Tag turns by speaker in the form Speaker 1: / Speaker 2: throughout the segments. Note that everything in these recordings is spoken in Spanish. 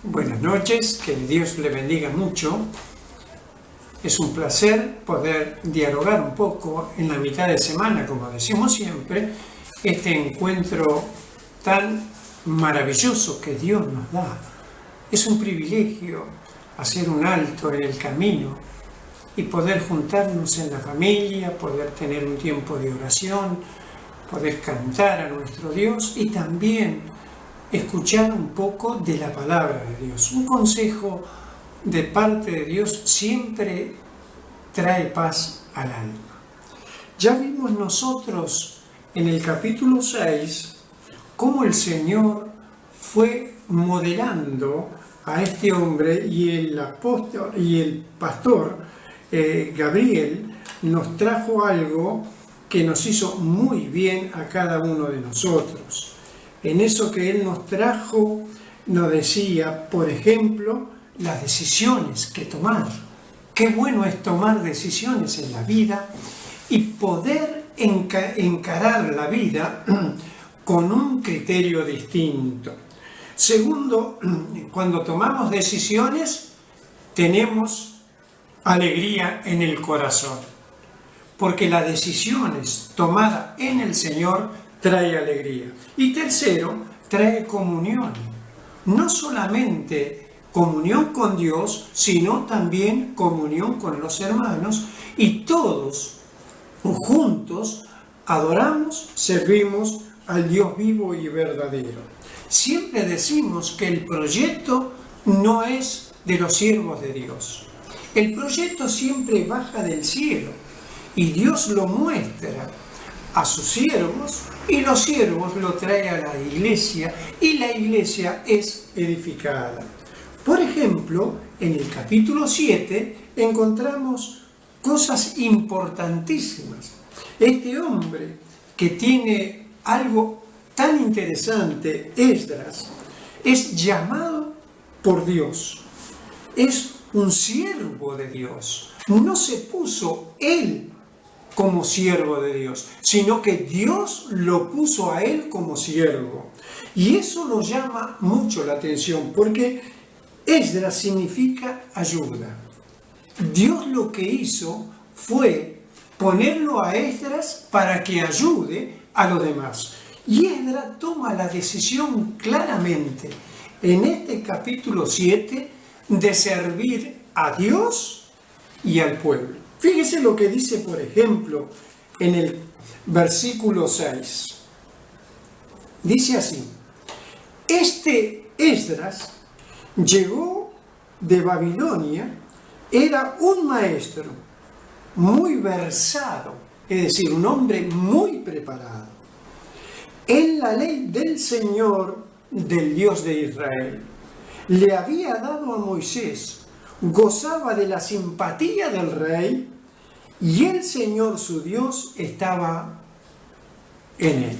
Speaker 1: Buenas noches, que Dios le bendiga mucho. Es un placer poder dialogar un poco en la mitad de semana, como decimos siempre, este encuentro tan maravilloso que Dios nos da. Es un privilegio hacer un alto en el camino y poder juntarnos en la familia, poder tener un tiempo de oración, poder cantar a nuestro Dios y también escuchar un poco de la palabra de Dios. Un consejo de parte de Dios siempre trae paz al alma. Ya vimos nosotros en el capítulo 6 cómo el Señor fue modelando a este hombre y el apóstol y el pastor Gabriel nos trajo algo que nos hizo muy bien a cada uno de nosotros. En eso que Él nos trajo, nos decía, por ejemplo, las decisiones que tomar. Qué bueno es tomar decisiones en la vida y poder encarar la vida con un criterio distinto. Segundo, cuando tomamos decisiones, tenemos alegría en el corazón, porque las decisiones tomadas en el Señor trae alegría. Y tercero, trae comunión. No solamente comunión con Dios, sino también comunión con los hermanos. Y todos juntos adoramos, servimos al Dios vivo y verdadero. Siempre decimos que el proyecto no es de los siervos de Dios. El proyecto siempre baja del cielo y Dios lo muestra a sus siervos y los siervos lo traen a la iglesia y la iglesia es edificada. Por ejemplo, en el capítulo 7 encontramos cosas importantísimas. Este hombre que tiene algo tan interesante, Esdras, es llamado por Dios. Es un siervo de Dios. No se puso él como siervo de Dios, sino que Dios lo puso a él como siervo. Y eso nos llama mucho la atención, porque Esdras significa ayuda. Dios lo que hizo fue ponerlo a Esdras para que ayude a los demás. Y Esdras toma la decisión claramente en este capítulo 7 de servir a Dios y al pueblo. Fíjese lo que dice, por ejemplo, en el versículo 6. Dice así: este Esdras llegó de Babilonia, era un maestro muy versado, es decir, un hombre muy preparado en la ley del Señor, del Dios de Israel. Le había dado a Moisés, gozaba de la simpatía del rey y el Señor su Dios estaba en él.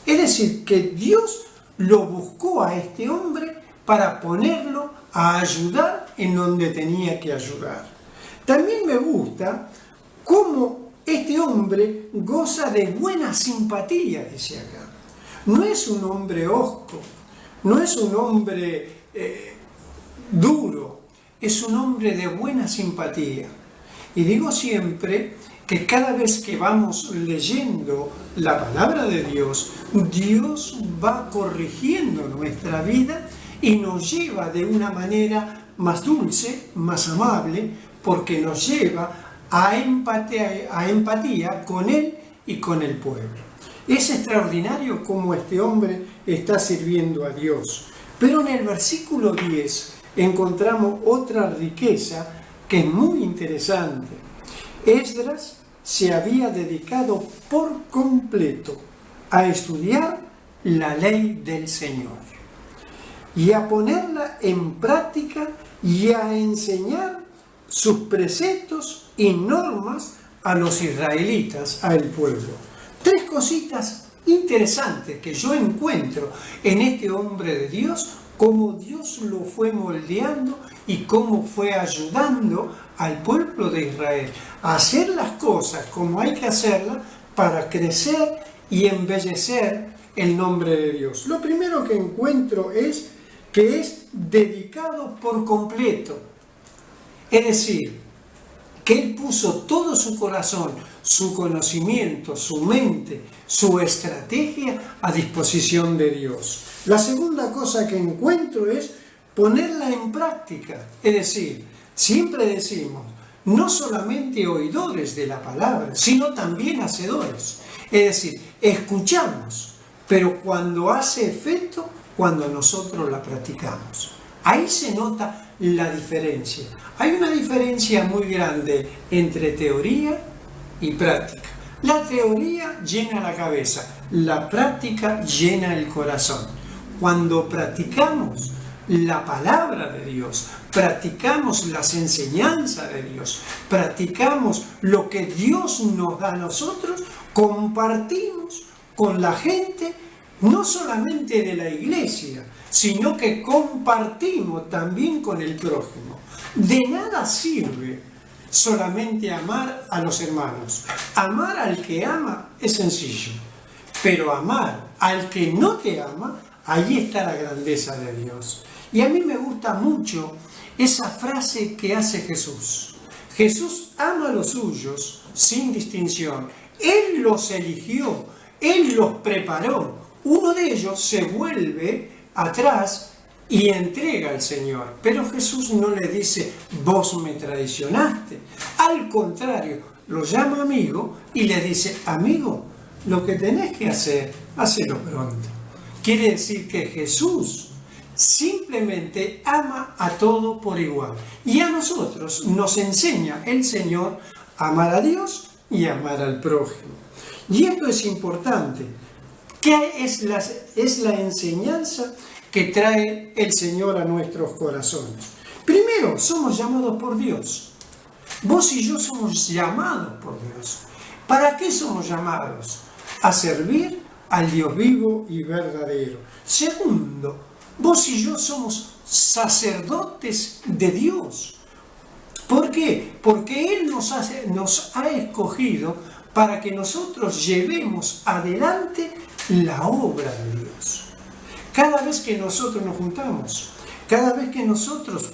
Speaker 1: Es decir, que Dios lo buscó a este hombre para ponerlo a ayudar en donde tenía que ayudar. También me gusta cómo este hombre goza de buena simpatía, dice acá. No es un hombre hosco, no es un hombre duro, es un hombre de buena simpatía. Y digo siempre que cada vez que vamos leyendo la palabra de Dios, Dios va corrigiendo nuestra vida y nos lleva de una manera más dulce, más amable, porque nos lleva a empatía con Él y con el pueblo. Es extraordinario cómo este hombre está sirviendo a Dios. Pero en el versículo 10 encontramos otra riqueza que es muy interesante. Esdras se había dedicado por completo a estudiar la ley del Señor y a ponerla en práctica y a enseñar sus preceptos y normas a los israelitas, al pueblo. Tres cositas interesantes que yo encuentro en este hombre de Dios, cómo Dios lo fue moldeando y cómo fue ayudando al pueblo de Israel a hacer las cosas como hay que hacerlas para crecer y embellecer el nombre de Dios. Lo primero que encuentro es que que es dedicado por completo. Es decir, que Él puso todo su corazón, su conocimiento, su mente, su estrategia a disposición de Dios. La segunda cosa que encuentro es ponerla en práctica. Es decir, siempre decimos, no solamente oidores de la palabra, sino también hacedores. Es decir, escuchamos, pero cuando hace efecto, cuando nosotros la practicamos. Ahí se nota la diferencia. Hay una diferencia muy grande entre teoría y práctica. La teoría llena la cabeza, la práctica llena el corazón. Cuando practicamos la palabra de Dios, practicamos las enseñanzas de Dios, practicamos lo que Dios nos da a nosotros, compartimos con la gente, no solamente de la iglesia, sino que compartimos también con el prójimo. De nada sirve solamente amar a los hermanos. Amar al que ama es sencillo, pero amar al que no te ama, ahí está la grandeza de Dios. Y a mí me gusta mucho esa frase que hace Jesús. Jesús ama a los suyos sin distinción. Él los eligió, Él los preparó. Uno de ellos se vuelve atrás y entrega al Señor. Pero Jesús no le dice, vos me traicionaste. Al contrario, lo llama amigo y le dice, amigo, lo que tenés que hacer, hacelo pronto. Quiere decir que Jesús simplemente ama a todo por igual. Y a nosotros nos enseña el Señor a amar a Dios y a amar al prójimo. Y esto es importante. ¿Qué es la enseñanza que trae el Señor a nuestros corazones? Primero, somos llamados por Dios. Vos y yo somos llamados por Dios. ¿Para qué somos llamados? A servir al Dios vivo y verdadero. Segundo, vos y yo somos sacerdotes de Dios. ¿Por qué? Porque Él nos ha escogido para que nosotros llevemos adelante la obra de Dios. Cada vez que nosotros nos juntamos, cada vez que nosotros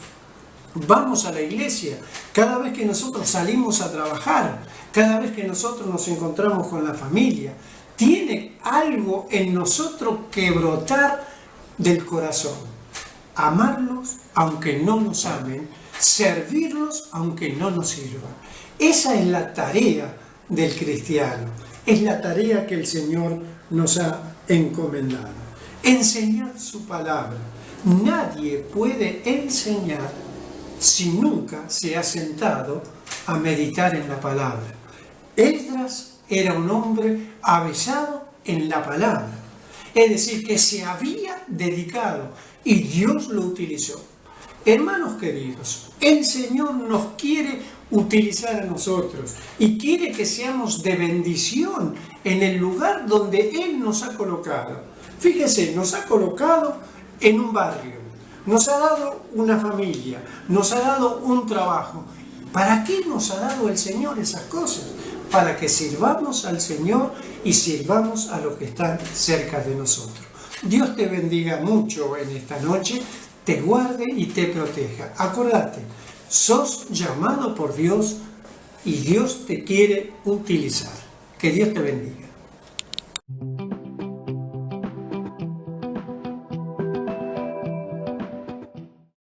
Speaker 1: vamos a la iglesia, cada vez que nosotros salimos a trabajar, cada vez que nosotros nos encontramos con la familia, tiene algo en nosotros que brotar del corazón. Amarlos aunque no nos amen, servirlos aunque no nos sirvan. Esa es la tarea del cristiano, es la tarea que el Señor nos ha encomendado. Enseñar su palabra. Nadie puede enseñar si nunca se ha sentado a meditar en la palabra. Esdras era un hombre avesado en la palabra, es decir, que se había dedicado y Dios lo utilizó. Hermanos queridos, el Señor nos quiere utilizar a nosotros y quiere que seamos de bendición en el lugar donde Él nos ha colocado. Fíjese, nos ha colocado en un barrio, nos ha dado una familia, nos ha dado un trabajo. ¿Para qué nos ha dado el Señor esas cosas? Para que sirvamos al Señor y sirvamos a los que están cerca de nosotros. Dios te bendiga mucho en esta noche, te guarde y te proteja. Acordate, sos llamado por Dios y Dios te quiere utilizar. Que Dios te bendiga.